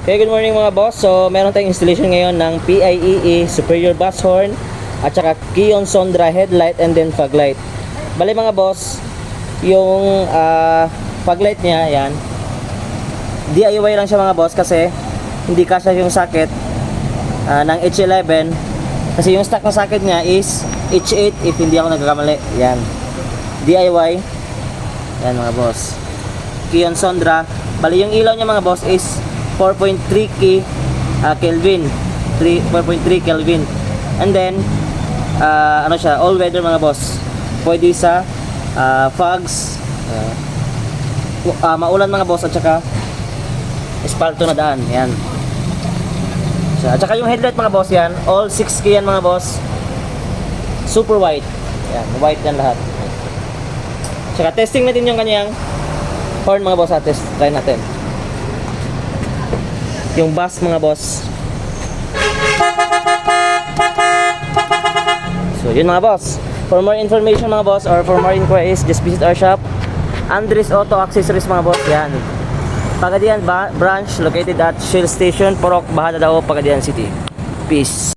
Okay, good morning mga boss. So, meron tayong installation ngayon ng PIEE Superior Bass Horn at saka Kion Sondra headlight and then fog light. Bali mga boss, yung fog light niya, yan. DIY lang siya mga boss kasi hindi kasya yung socket ng H11 kasi yung stock na socket niya is H8 if hindi ako nagkakamali. Yan. DIY. Yan mga boss. Kion Sondra. Bali yung ilaw niya mga boss is 4.3 Kelvin. 4.3 Kelvin. And then ano siya, all weather mga boss. Pwede sa fogs, maulan mga boss at saka espalto na daan. Yan. So, at saka yung headlight mga boss yan, all 6K yan mga boss. Super white. Yan, white yan lahat. Tsaka testing natin yung kanyang horn mga boss. Test, try natin yung bass mga boss. So yun mga boss. For more information mga boss or for more inquiries, just visit our shop, Andres Auto Accessories mga boss. Yan, Pagadian branch located at Shell Station, Porok, Bahada Dao, Pagadian City. Peace.